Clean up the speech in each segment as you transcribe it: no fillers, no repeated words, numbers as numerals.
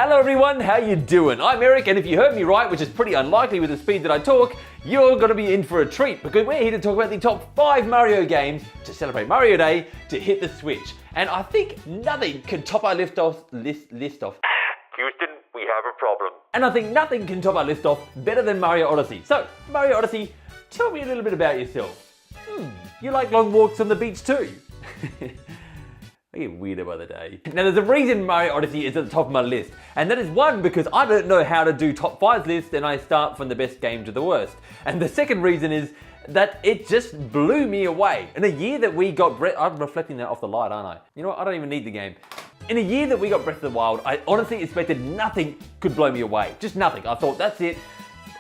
Hello everyone, how you doing? I'm Eric, and if you heard me right, which is pretty unlikely with the speed that I talk, you're gonna be in for a treat because we're here to talk about the top 5 Mario games to celebrate Mario Day to hit the Switch. And I think nothing can top our list off. Houston, we have a problem. And I think nothing can top our list off better than Mario Odyssey. So, Mario Odyssey, tell me a little bit about yourself. You like long walks on the beach too? I get weirder by the day. Now there's a reason Mario Odyssey is at the top of my list, and that is one, because I don't know how to do top 5 lists and I start from the best game to the worst. And the second reason is that it just blew me away. In a year that we got I'm reflecting that off the light, aren't I? You know what, I don't even need the game. In a year that we got Breath of the Wild, I honestly expected nothing could blow me away. Just nothing. I thought, that's it,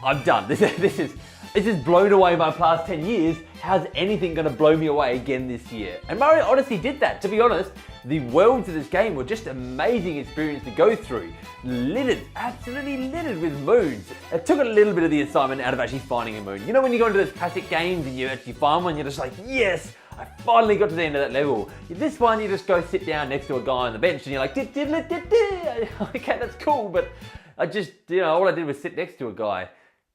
I'm done. This has blown away my past 10 years. How's anything gonna blow me away again this year? And Mario Odyssey did that. To be honest, the worlds of this game were just amazing experience to go through. Littered, absolutely littered with moons. It took a little bit of the excitement out of actually finding a moon. You know when you go into those classic games and you actually find one, you're just like, yes, I finally got to the end of that level. This one, you just go sit down next to a guy on the bench and you're like, okay, that's cool, but I just, all I did was sit next to a guy.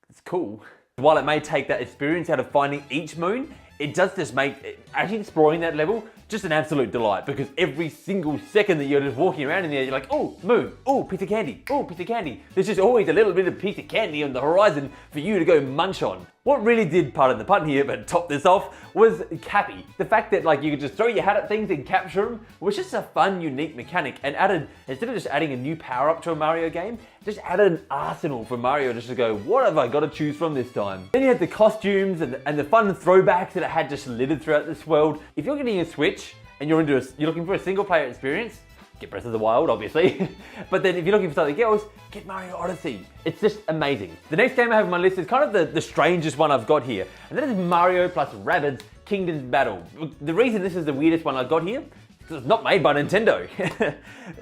It's cool. While it may take that experience out of finding each moon, it does just make actually exploring that level just an absolute delight, because every single second that you're just walking around in there, you're like, oh, moon, oh, piece of candy, oh, piece of candy. There's just always a little bit of piece of candy on the horizon for you to go munch on. What really did, pardon the pun here, but top this off, was Cappy. The fact that you could just throw your hat at things and capture them was just a fun, unique mechanic, and instead of just adding a new power-up to a Mario game, just added an arsenal for Mario just to go, what have I got to choose from this time? Then you had the costumes and the fun throwbacks that it had just littered throughout this world. If you're getting a Switch and you're looking for a single-player experience, get Breath of the Wild, obviously. But then if you're looking for something else, get Mario Odyssey. It's just amazing. The next game I have on my list is kind of the strangest one I've got here, and that is Mario plus Rabbids Kingdoms Battle. The reason this is the weirdest one I've got here is because it's not made by Nintendo.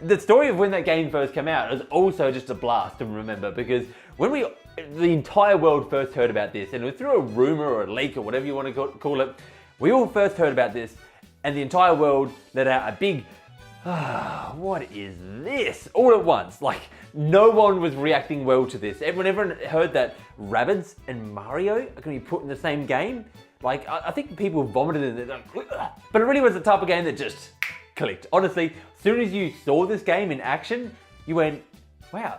The story of when that game first came out is also just a blast to remember, because when the entire world first heard about this, and it was through a rumor or a leak or whatever you want to call it, we all first heard about this, and the entire world let out a big, what is this? All at once. No one was reacting well to this. Everyone heard that Rabbids and Mario are going to be put in the same game. I think people vomited in it. But it really was the type of game that just clicked. Honestly, as soon as you saw this game in action, you went, wow,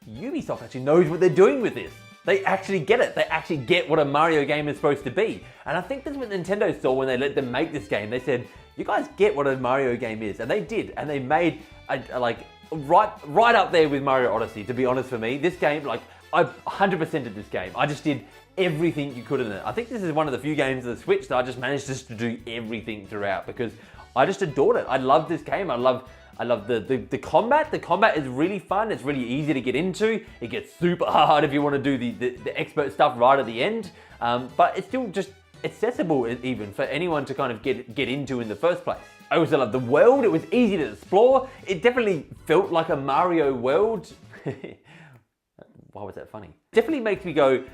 Ubisoft actually knows what they're doing with this. They actually get it. They actually get what a Mario game is supposed to be. And I think that's what Nintendo saw when they let them make this game. They said, you guys get what a Mario game is. And they did. And they made right up there with Mario Odyssey, to be honest. For me, this game, I 100%ed this game. I just did everything you could in it. I think this is one of the few games of the Switch that I just managed just to do everything throughout, because I just adored it. I love this game. I love the combat. The combat is really fun. It's really easy to get into. It gets super hard if you want to do the expert stuff right at the end. But it's still just accessible even for anyone to kind of get into in the first place. I also love the world. It was easy to explore. It definitely felt like a Mario world. Why was that funny? Definitely makes me go,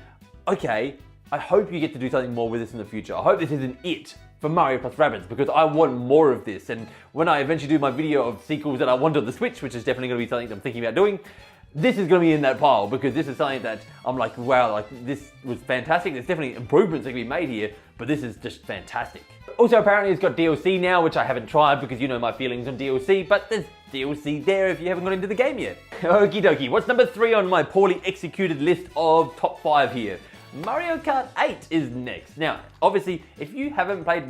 okay, I hope you get to do something more with this in the future. I hope this isn't it for Mario plus Rabbids, because I want more of this. And when I eventually do my video of sequels that I want on the Switch, which is definitely going to be something that I'm thinking about doing, this is going to be in that pile, because this is something that I'm like, wow, this was fantastic. There's definitely improvements that can be made here, but this is just fantastic. Also, apparently it's got DLC now, which I haven't tried because you know my feelings on DLC, but there's DLC there if you haven't got into the game yet. Okie dokie, what's number 3 on my poorly executed list of top 5 here? Mario Kart 8 is next. Now, obviously, if you haven't played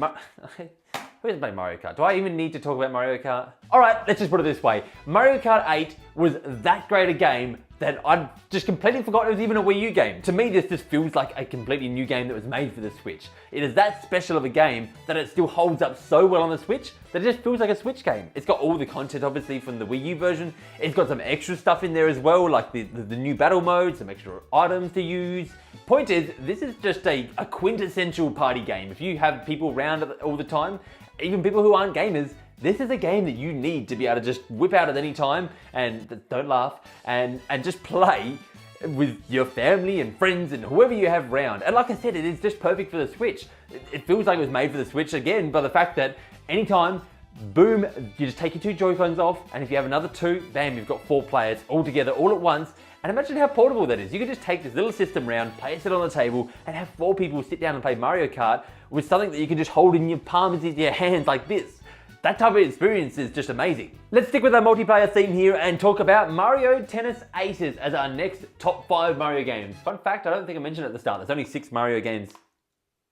who hasn't played Mario Kart? Do I even need to talk about Mario Kart? Alright, let's just put it this way. Mario Kart 8 was that great a game that I'd just completely forgotten it was even a Wii U game. To me, this just feels like a completely new game that was made for the Switch. It is that special of a game that it still holds up so well on the Switch that it just feels like a Switch game. It's got all the content, obviously, from the Wii U version. It's got some extra stuff in there as well, like the new battle mode, some extra items to use. Point is, this is just a quintessential party game. If you have people around all the time, even people who aren't gamers, this is a game that you need to be able to just whip out at any time, and don't laugh, and just play with your family and friends and whoever you have around. And like I said, it is just perfect for the Switch. It feels like it was made for the Switch again by the fact that anytime boom, you just take your 2 Joy-Cons off, and if you have another 2, bam, you've got 4 players all together, all at once. And imagine how portable that is. You can just take this little system round, place it on the table, and have 4 people sit down and play Mario Kart with something that you can just hold in your palms of your hands like this. That type of experience is just amazing. Let's stick with our multiplayer theme here and talk about Mario Tennis Aces as our next top 5 Mario games. Fun fact, I don't think I mentioned at the start, there's only 6 Mario games,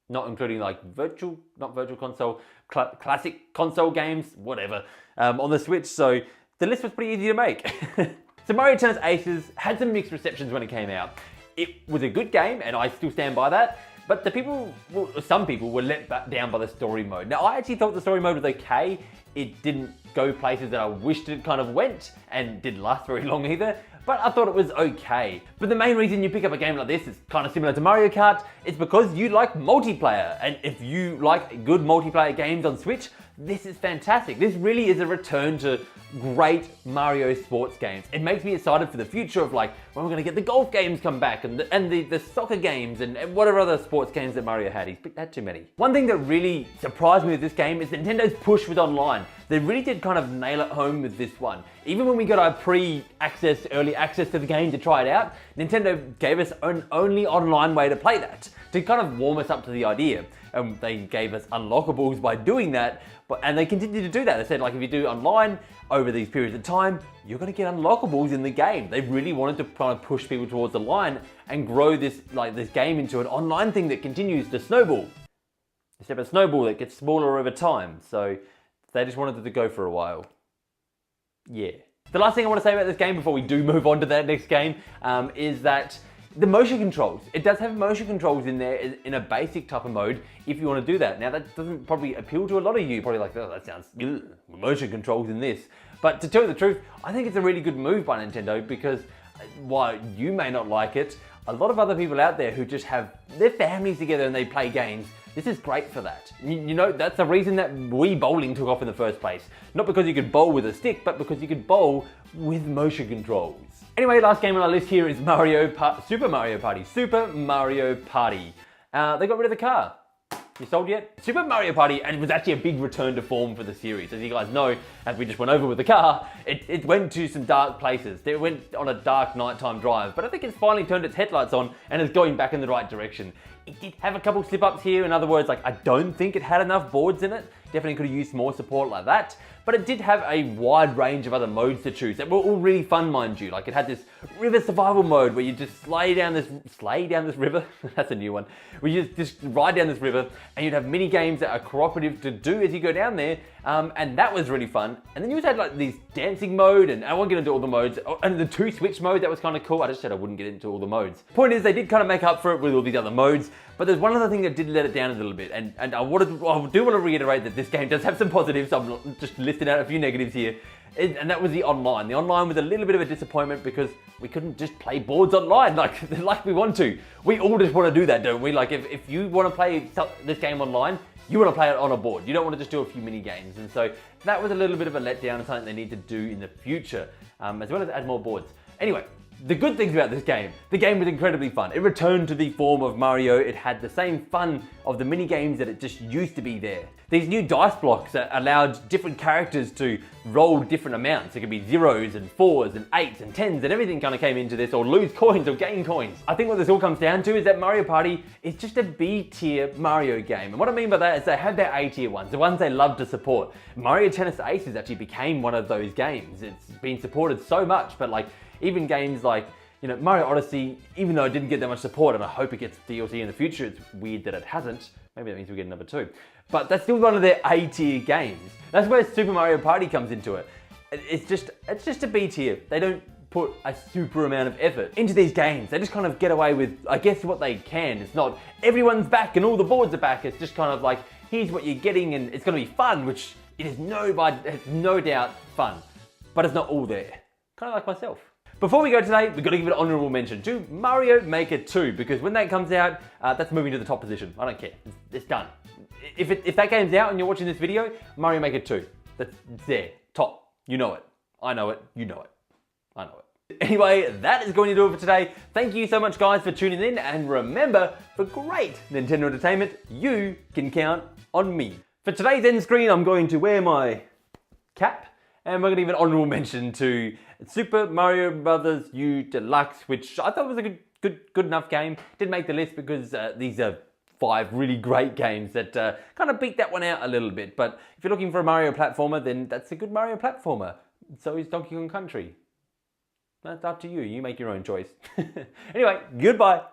not including like not virtual console, classic console games, whatever, on the Switch, so the list was pretty easy to make. So Mario Tennis Aces had some mixed receptions when it came out. It was a good game, and I still stand by that, but some people were let down by the story mode. Now, I actually thought the story mode was okay. It didn't go places that I wished it kind of went, and didn't last very long either, but I thought it was okay. But the main reason you pick up a game like this is kind of similar to Mario Kart. It's because you like multiplayer, and if you like good multiplayer games on Switch, this is fantastic. This really is a return to great Mario sports games. It makes me excited for the future of like, when we're gonna get the golf games come back and the soccer games and whatever other sports games that Mario had. He's picked that too many. One thing that really surprised me with this game is Nintendo's push with online. They really did kind of nail it home with this one. Even when we got our pre-access, early access to the game to try it out, Nintendo gave us an only online way to play that, to kind of warm us up to the idea. And they gave us unlockables by doing that, and they continue to do that. They said, like, if you do online over these periods of time, you're going to get unlockables in the game. They really wanted to kind of push people towards the line and grow this game into an online thing that continues to snowball. Except a snowball that gets smaller over time. So they just wanted it to go for a while. Yeah. The last thing I want to say about this game before we do move on to that next game is that the motion controls. It does have motion controls in there in a basic type of mode if you want to do that. Now that doesn't probably appeal to a lot of you. Probably like, oh, that sounds ugh, motion controls in this. But to tell you the truth, I think it's a really good move by Nintendo because while you may not like it, a lot of other people out there who just have their families together and they play games, this is great for that. You know, that's the reason that Wii bowling took off in the first place. Not because you could bowl with a stick, but because you could bowl with motion controls. Anyway, last game on our list here is Super Mario Party. Super Mario Party. They got rid of the car. You sold yet? Super Mario Party, and it was actually a big return to form for the series. As you guys know, as we just went over with the car, it went to some dark places. It went on a dark nighttime drive, but I think it's finally turned its headlights on and is going back in the right direction. It did have a couple slip-ups here. In other words, like, I don't think it had enough boards in it. Definitely could have used more support like that. But it did have a wide range of other modes to choose that were all really fun, mind you. Like, it had this river survival mode where you just slay down this river. That's a new one. Where you just ride down this river and you'd have mini games that are cooperative to do as you go down there. And that was really fun. And then you also had like these dancing mode, and I won't get into all the modes. And the 2 switch mode, that was kind of cool. I just said I wouldn't get into all the modes. Point is, they did kind of make up for it with all these other modes. But there's one other thing that did let it down a little bit. And I do want to reiterate that this game does have some positives. I'm just listing out a few negatives here. And that was the online. The online was a little bit of a disappointment because we couldn't just play boards online like we want to. We all just want to do that, don't we? Like, if you want to play this game online, you want to play it on a board. You don't want to just do a few mini games. And so that was a little bit of a letdown and something they need to do in the future, as well as add more boards. Anyway, the good things about this game, the game was incredibly fun. It returned to the form of Mario. It had the same fun of the mini games that it just used to be there. These new dice blocks that allowed different characters to roll different amounts. It could be 0s and 4s and 8s and 10s, and everything kind of came into this, or lose coins or gain coins. I think what this all comes down to is that Mario Party is just a B-tier Mario game. And what I mean by that is they have their A-tier ones, the ones they love to support. Mario Tennis Aces actually became one of those games. It's been supported so much, but like, even games like, you know, Mario Odyssey, even though it didn't get that much support, and I hope it gets DLC in the future, it's weird that it hasn't. Maybe that means we get number 2. But that's still one of their A-tier games. That's where Super Mario Party comes into it. It's just a B tier. They don't put a super amount of effort into these games. They just kind of get away with, I guess, what they can. It's not everyone's back and all the boards are back. It's just kind of like, here's what you're getting and it's going to be fun, which it is no doubt fun. But it's not all there. Kind of like myself. Before we go today, we've got to give an honourable mention to Mario Maker 2, because when that comes out, that's moving to the top position. I don't care. It's done. If that game's out and you're watching this video, Mario Maker 2, it's there, top. You know it. I know it. You know it. I know it. Anyway, that is going to do it for today. Thank you so much, guys, for tuning in. And remember, for great Nintendo entertainment, you can count on me. For today's end screen, I'm going to wear my cap. And we're going to give an honourable mention to Super Mario Brothers U Deluxe, which I thought was a good enough game. Didn't make the list because these are 5 really great games that kind of beat that one out a little bit. But if you're looking for a Mario platformer, then that's a good Mario platformer. So is Donkey Kong Country. That's up to you. You make your own choice. Anyway, goodbye.